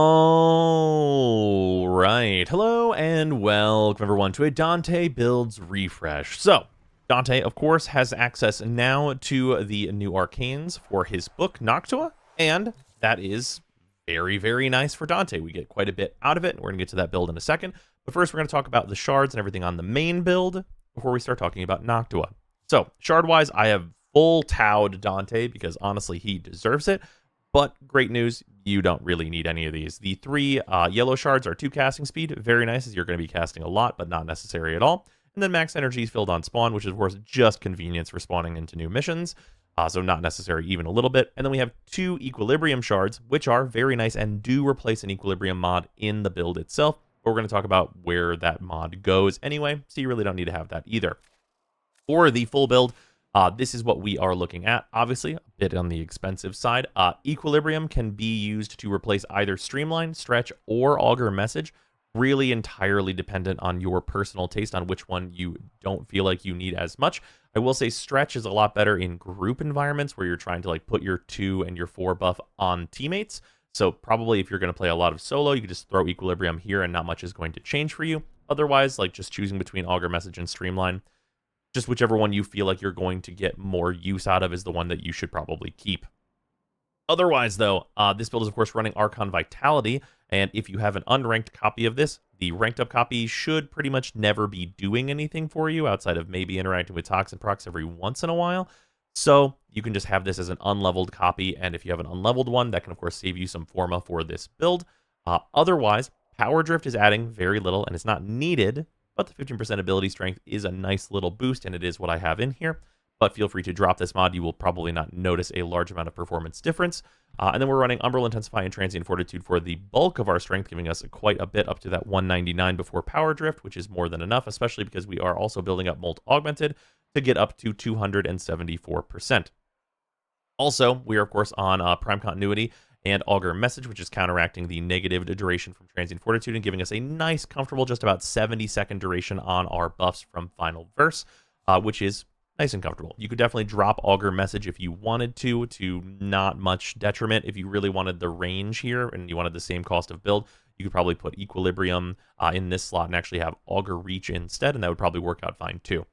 All right. Hello and welcome everyone to a Dante Builds Refresh. So, Dante, of course, has access now to the new Arcanes for his book, Noctua, and that is very, very nice for Dante. We get quite a bit out of it, and we're going to get to that build in a second. But first, we're going to talk about the shards and everything on the main build before we start talking about Noctua. So, shard-wise, I have full towed Dante because, honestly, he deserves it. But great news, you don't really need any of these. The three yellow shards are 2 casting speed. Very nice, as you're going to be casting a lot, but not necessary at all. And then max energy is filled on spawn, which is, of course, just convenience for spawning into new missions. So not necessary even a little bit. And then we have 2 equilibrium shards, which are very nice and do replace an equilibrium mod in the build itself. But we're going to talk about where that mod goes anyway, so you really don't need to have that either. For the full build, this is what we are looking at. Obviously, a bit on the expensive side. Equilibrium can be used to replace either Streamline, Stretch, or Augur Message. Really entirely dependent on your personal taste on which one you don't feel like you need as much. I will say Stretch is a lot better in group environments where you're trying to put your 2 and your 4 buff on teammates. So probably if you're going to play a lot of solo, you can just throw Equilibrium here and not much is going to change for you. Otherwise, just choosing between Augur Message and Streamline, just whichever one you feel like you're going to get more use out of is the one that you should probably keep. Otherwise, though, this build is, of course, running Archon Vitality, and if you have an unranked copy of this, the ranked up copy should pretty much never be doing anything for you outside of maybe interacting with Toxin procs every once in a while. So you can just have this as an unleveled copy, and if you have an unleveled one, that can, of course, save you some Forma for this build. Otherwise, Power Drift is adding very little, and it's not needed, but the 15% ability strength is a nice little boost, and it is what I have in here. But feel free to drop this mod. You will probably not notice a large amount of performance difference. And then we're running Umbral Intensify and Transient Fortitude for the bulk of our strength, giving us quite a bit up to that 199 before Power Drift, which is more than enough, especially because we are also building up Molt Augmented to get up to 274%. Also, we are, of course, on Prime Continuity and Augur Message, which is counteracting the negative duration from Transient Fortitude and giving us a nice, comfortable, just about 70-second duration on our buffs from Final Verse, which is nice and comfortable. You could definitely drop Augur Message if you wanted to not much detriment. If you really wanted the range here and you wanted the same cost of build, you could probably put Equilibrium in this slot and actually have Augur Reach instead, and that would probably work out fine too.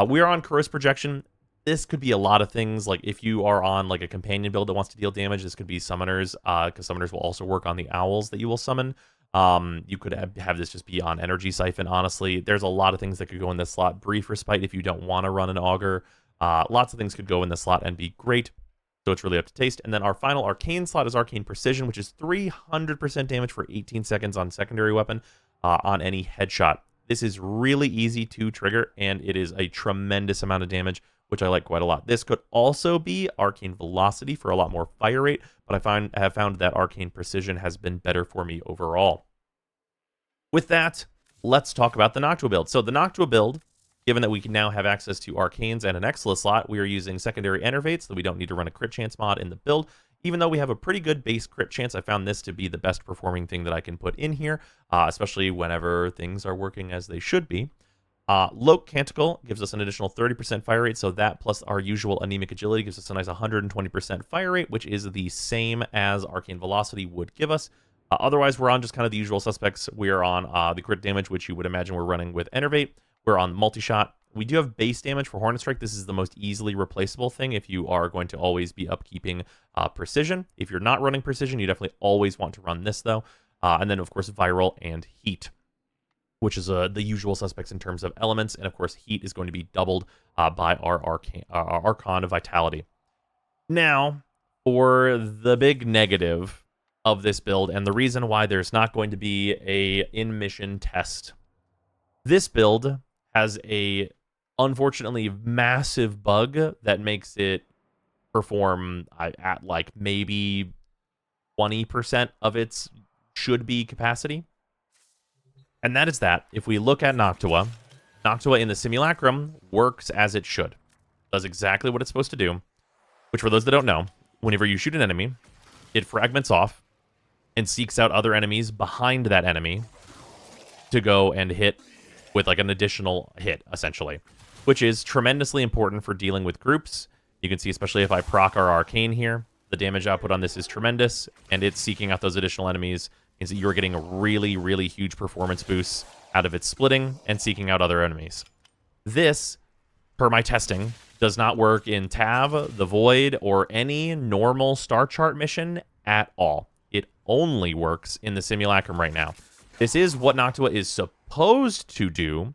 We are on Corrosive Projection. This could be a lot of things. If you are on a companion build that wants to deal damage, this could be summoners, because summoners will also work on the owls that you will summon. You could have this just be on Energy Siphon, honestly. There's a lot of things that could go in this slot. Brief Respite if you don't want to run an Augur. Lots of things could go in this slot and be great. So it's really up to taste. And then our final Arcane slot is Arcane Precision, which is 300% damage for 18 seconds on secondary weapon on any headshot. This is really easy to trigger, and it is a tremendous amount of damage, which I like quite a lot. This could also be Arcane Velocity for a lot more fire rate, but I have found that Arcane Precision has been better for me overall. With that, let's talk about the Noctua build. So the Noctua build, given that we can now have access to Arcanes and an Exila slot, we are using secondary Enervate, so we don't need to run a crit chance mod in the build. Even though we have a pretty good base crit chance, I found this to be the best performing thing that I can put in here, especially whenever things are working as they should be. Loke Canticle gives us an additional 30% fire rate, so that plus our usual Anemic Agility gives us a nice 120% fire rate, which is the same as Arcane Velocity would give us. Otherwise, we're on just kind of the usual suspects. We are on the crit damage, which you would imagine we're running with Enervate. We're on Multi-Shot. We do have base damage for Hornet Strike. This is the most easily replaceable thing if you are going to always be upkeeping Precision. If you're not running Precision, you definitely always want to run this, though. And then, of course, Viral and Heat, which is the usual suspects in terms of elements. And, of course, Heat is going to be doubled by our Archon Vitality. Now, for the big negative of this build, and the reason why there's not going to be a in-mission test. This build has a, unfortunately, massive bug that makes it perform at maybe 20% of its should-be capacity. And that is that if we look at Noctua, Noctua in the Simulacrum works as it should. Does exactly what it's supposed to do, which for those that don't know, whenever you shoot an enemy, it fragments off and seeks out other enemies behind that enemy to go and hit with an additional hit, essentially, which is tremendously important for dealing with groups. You can see, especially if I proc our Arcane here, The damage output on this is tremendous, and it's seeking out those additional enemies. Means that you're getting a really, really huge performance boost out of its splitting and seeking out other enemies. This, per my testing, does not work in Tav, the Void, or any normal star chart mission at all. It only works in the Simulacrum right now. This is what Noctua is supposed to do,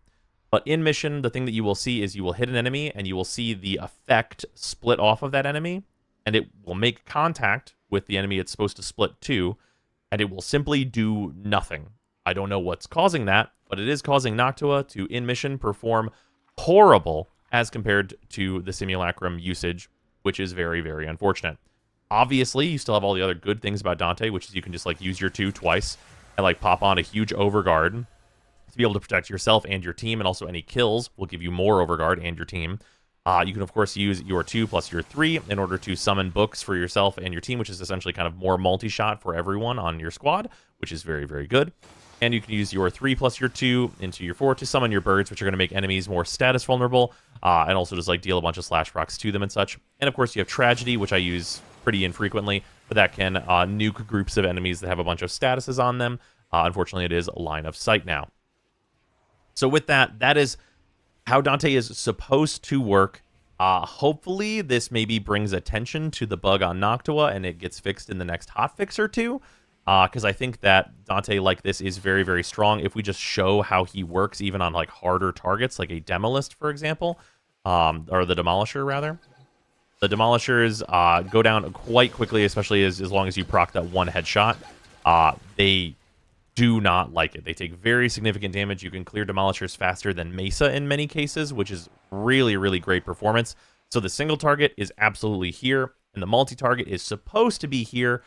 but in mission, the thing that you will see is you will hit an enemy, and you will see the effect split off of that enemy, and it will make contact with the enemy it's supposed to split to, and it will simply do nothing. I don't know what's causing that, but it is causing Noctua to, in mission, perform horrible as compared to the Simulacrum usage, which is very, very unfortunate. Obviously, you still have all the other good things about Dante, which is you can just, like, use your 2 twice and, like, pop on a huge overguard to be able to protect yourself and your team, and also any kills will give you more overguard and your team. You can, of course, use your 2 plus your 3 in order to summon books for yourself and your team, which is essentially kind of more multi-shot for everyone on your squad, which is very, very good. And you can use your 3 plus your 2 into your 4 to summon your birds, which are going to make enemies more status vulnerable, and also just, like, deal a bunch of slash procs to them and such. And, of course, you have Tragedy, which I use pretty infrequently, but that can nuke groups of enemies that have a bunch of statuses on them. Unfortunately, it is a line of sight now. So with that, that is how Dante is supposed to work. Hopefully, this maybe brings attention to the bug on Noctua, and it gets fixed in the next hotfix or two. Because I think that Dante like this is very, very strong. If we just show how he works, even on like harder targets, like a Demolist, for example, or the Demolisher, rather. The Demolishers go down quite quickly, especially as long as you proc that one headshot. They do not like it. They take very significant damage. You can clear Demolishers faster than Mesa in many cases, which is really, really great performance. So the single target is absolutely here, and the multi-target is supposed to be here.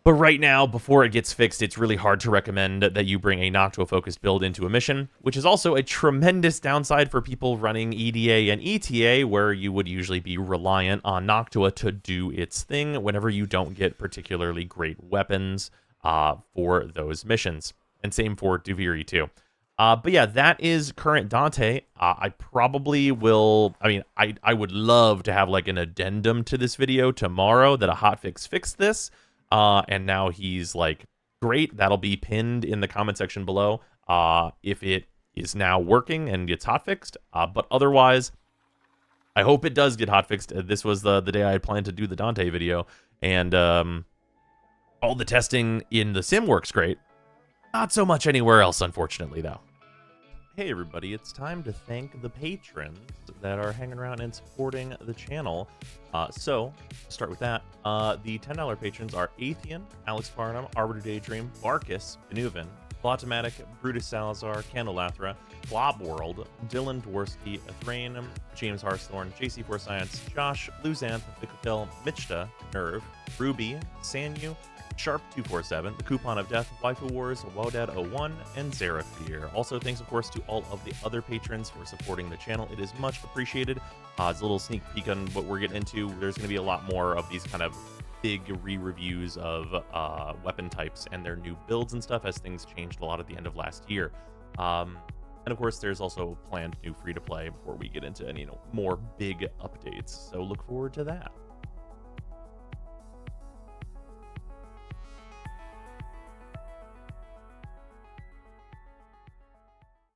But right now, before it gets fixed, it's really hard to recommend that you bring a Noctua-focused build into a mission, which is also a tremendous downside for people running EDA and ETA, where you would usually be reliant on Noctua to do its thing whenever you don't get particularly great weapons for those missions. And same for Duviri, too. But yeah, that is current Dante. I probably will... I mean, I would love to have like an addendum to this video tomorrow that a hotfix fixed this. And now he's like, great, that'll be pinned in the comment section below if it is now working and gets hotfixed. But otherwise, I hope it does get hotfixed. This was the day I had planned to do the Dante video, and all the testing in the sim works great. Not so much anywhere else, unfortunately, though. Hey everybody, it's time to thank the patrons that are hanging around and supporting the channel. So, to start with that, the $10 patrons are Athean, Alex Farnham, Arbiter Daydream, Barkus, Benuven, Plotomatic, Brutus Salazar, Candelathra, Blob World, Dylan Dworsky, Athrain, James Harthorn, JC4 Science, Josh, Luzanth, Vicotel, Michta, Nerve, Ruby, Sanyu, Sharp247, The Coupon of Death, Waifu Wars, Wodad01, and Zeraphir. Also, thanks, of course, to all of the other patrons for supporting the channel. It is much appreciated. It's a little sneak peek on what we're getting into. There's going to be a lot more of these kind of big re-reviews of weapon types and their new builds and stuff, as things changed a lot at the end of last year. And, of course, there's also planned new free-to-play before we get into any more big updates. So look forward to that.